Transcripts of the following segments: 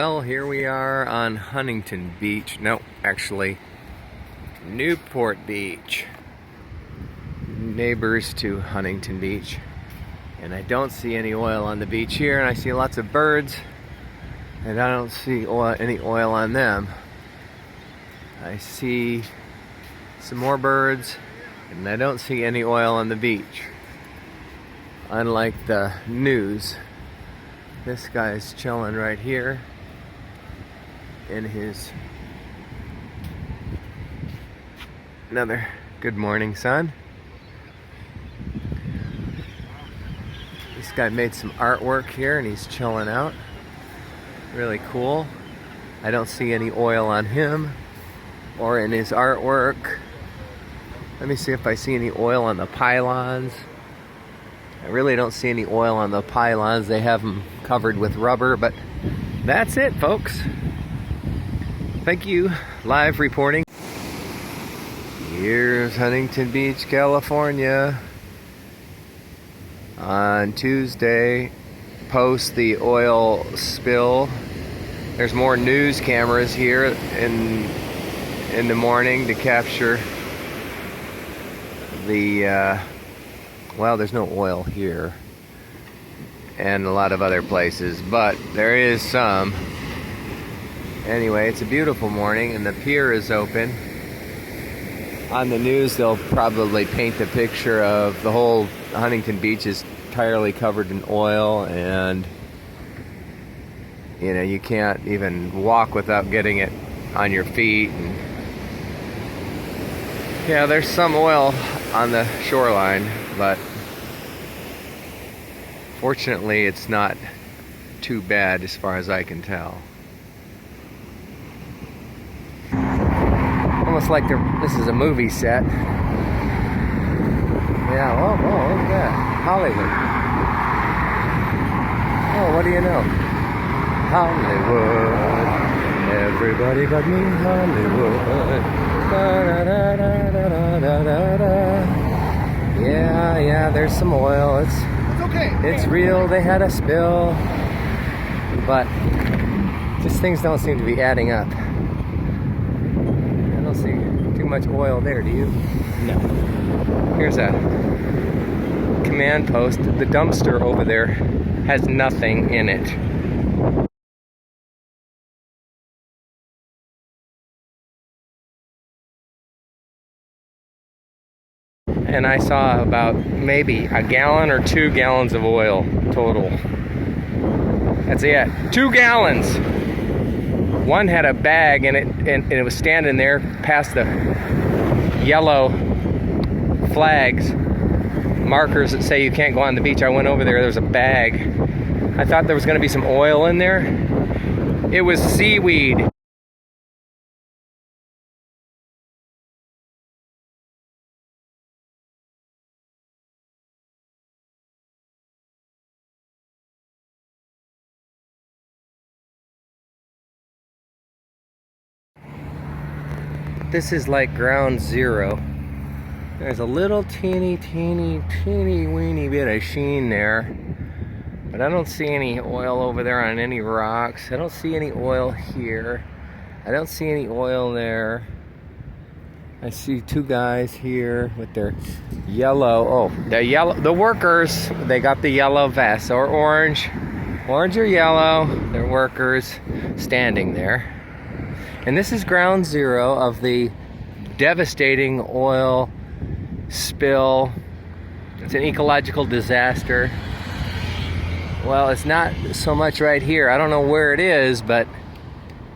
Well, here we are on Huntington Beach. No, actually, Newport Beach. Neighbors to Huntington Beach. And I don't see any oil on the beach here, and I see lots of birds, and I don't see any oil on them. I see some more birds, and I don't see any oil on the beach. Unlike the news, this guy's chilling right here in his another good morning sun. This guy made some artwork here and he's chilling out. Really cool. I don't see any oil on him or in his artwork. Let me see if I see any oil on the pylons. I really don't see any oil on the pylons. They have them covered with rubber, but that's it, folks. Thank you. Live reporting. Here's Huntington Beach, California. On Tuesday, post the oil spill. There's more news cameras here in the morning to capture the well, there's no oil here and a lot of other places, but there is some. Anyway, it's a beautiful morning and the pier is open. On the news, they'll probably paint the picture of the whole Huntington Beach is entirely covered in oil, and you know, you can't even walk without getting it on your feet. And yeah, there's some oil on the shoreline, but fortunately it's not too bad as far as I can tell. Almost like this is a movie set. Yeah, oh, look at that. Hollywood. Oh, what do you know? Hollywood. Everybody but me, Hollywood. Da-da-da-da-da-da-da. Yeah, there's some oil. It's okay. It's real. They had a spill. But just things don't seem to be adding up. I don't see too much oil there, do you? No. Here's a command post. The dumpster over there has nothing in it. And I saw about maybe a gallon or 2 gallons of oil total. That's it. 2 gallons. One had a bag in it, and it was standing there past the yellow flags, markers that say you can't go on the beach. I went over there, there's a bag. I thought there was going to be some oil in there. It was seaweed. This is like ground zero. There's a little teeny weeny bit of sheen there, but I don't see any oil over there on any rocks. I don't see any oil here. I don't see any oil there. I see 2 guys here with their yellow, the workers, they got the yellow vest, or orange or yellow. They're workers standing there. And this is ground zero of the devastating oil spill. It's an ecological disaster. Well, it's not so much right here. I don't know where it is, but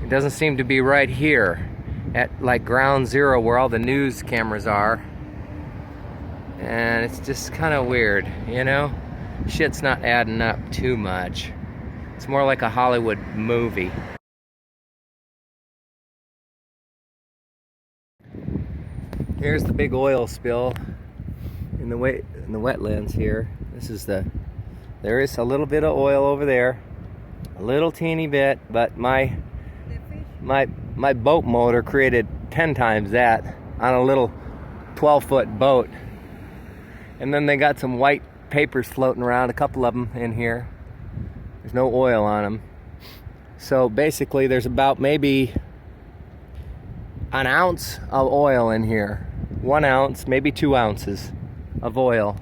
it doesn't seem to be right here at like ground zero where all the news cameras are. And it's just kind of weird, you know? Shit's not adding up too much. It's more like a Hollywood movie. Here's the big oil spill in the wetlands here. There is a little bit of oil over there, a little teeny bit, but my boat motor created 10 times that on a little 12-foot boat. And then they got some white papers floating around, a couple of them in here. There's no oil on them. So basically there's about maybe an ounce of oil in here. 1 ounce, maybe 2 ounces of oil.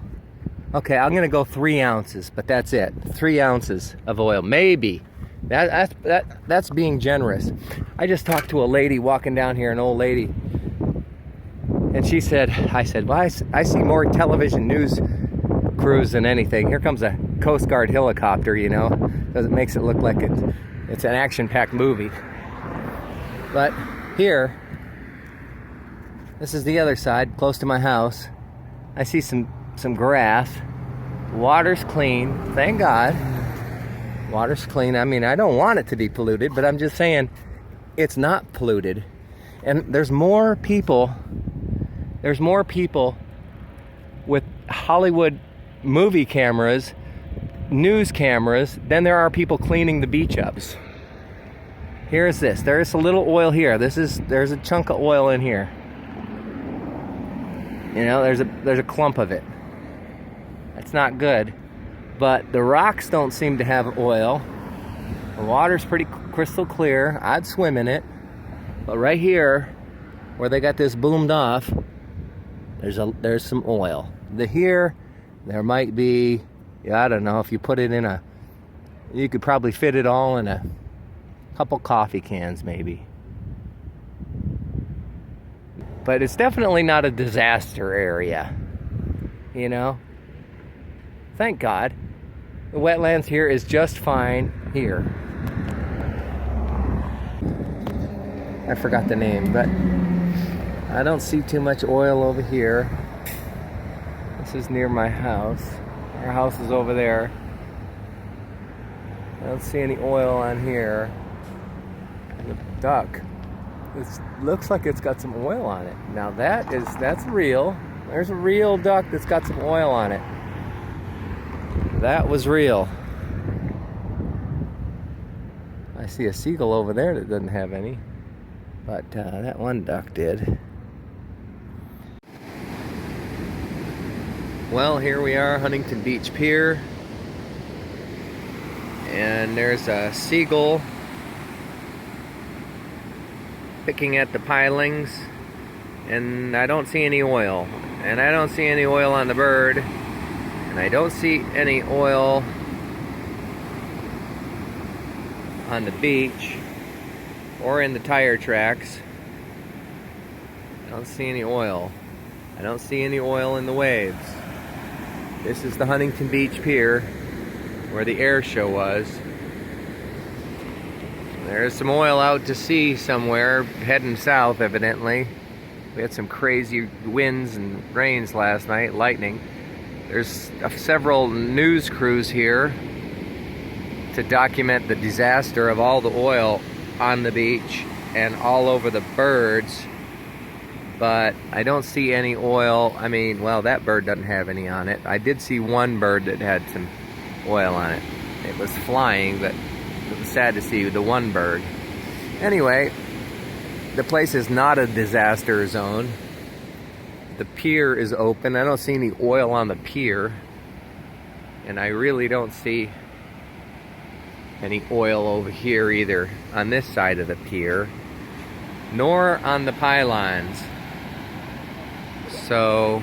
Okay, I'm gonna go 3 ounces, but that's it. 3 ounces of oil, maybe. That's being generous. I just talked to a lady walking down here, an old lady, and she said, I said, well, I see more television news crews than anything. Here comes a Coast Guard helicopter, you know, because it makes it look like it's an action-packed movie. But here, this is the other side, close to my house. I see some grass. Water's clean, thank God. Water's clean. I mean, I don't want it to be polluted, but I'm just saying it's not polluted. And there's more people with Hollywood movie cameras, news cameras, than there are people cleaning the beach up. Here's this. There's a little oil here. There's a chunk of oil in here. You know, there's a clump of it. That's not good. But the rocks don't seem to have oil. The water's pretty crystal clear. I'd swim in it. But right here, where they got this boomed off, there's some oil. Here, there might be, I don't know, if you put it in you could probably fit it all in a couple coffee cans maybe. But it's definitely not a disaster area, you know? Thank God. The wetlands here is just fine here. I forgot the name, but I don't see too much oil over here. This is near my house. Our house is over there. I don't see any oil on here. And the duck, it looks like it's got some oil on it. Now that's real. There's a real duck that's got some oil on it. That was real. I see a seagull over there that doesn't have any, but that one duck did. Well, here we are, Huntington Beach Pier, and there's a seagull picking at the pilings, and I don't see any oil, and I don't see any oil on the bird, and I don't see any oil on the beach or in the tire tracks. I don't see any oil. I don't see any oil in the waves. This is the Huntington Beach Pier where the air show was. There's some oil out to sea somewhere, heading south evidently. We had some crazy winds and rains last night, lightning. There's several news crews here to document the disaster of all the oil on the beach and all over the birds. But I don't see any oil. I mean, well, that bird doesn't have any on it. I did see one bird that had some oil on it. It was flying, but it was sad to see the one bird. Anyway, the place is not a disaster zone. The pier is open. I don't see any oil on the pier. And I really don't see any oil over here either on this side of the pier, nor on the pylons. So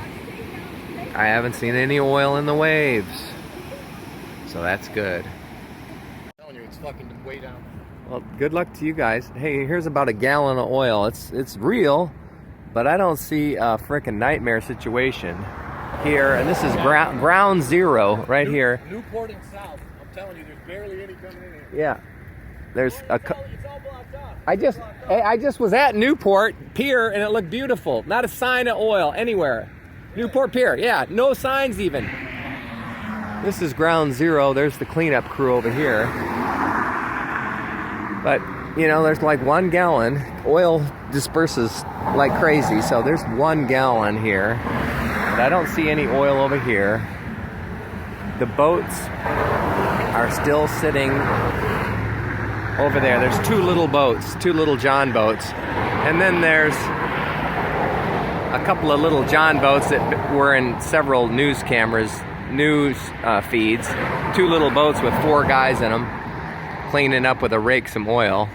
I haven't seen any oil in the waves. So that's good. I'm telling you, it's fucking way down. Well, good luck to you guys. Hey, here's about a gallon of oil. It's real, but I don't see a freaking nightmare situation here. And this is ground zero right here. Newport and South. I'm telling you, there's barely any coming in here. Yeah. There's It's all blocked off. I just was at Newport Pier and it looked beautiful. Not a sign of oil anywhere. Newport Pier, yeah, no signs even. This is ground zero. There's the cleanup crew over here. But, you know, there's like 1 gallon. Oil disperses like crazy, so there's 1 gallon here. But I don't see any oil over here. The boats are still sitting over there. There's 2 little boats, 2 little John boats. And then there's a couple of little John boats that were in several news cameras, news feeds. 2 little boats with 4 guys in them. cleaning up with a rake some oil.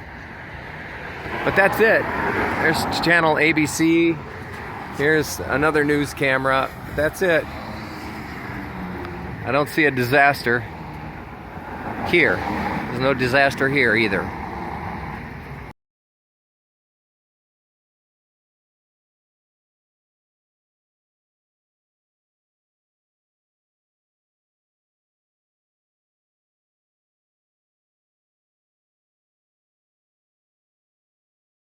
But that's it. There's channel ABC. Here's another news camera. That's it. I don't see a disaster here. There's no disaster here either.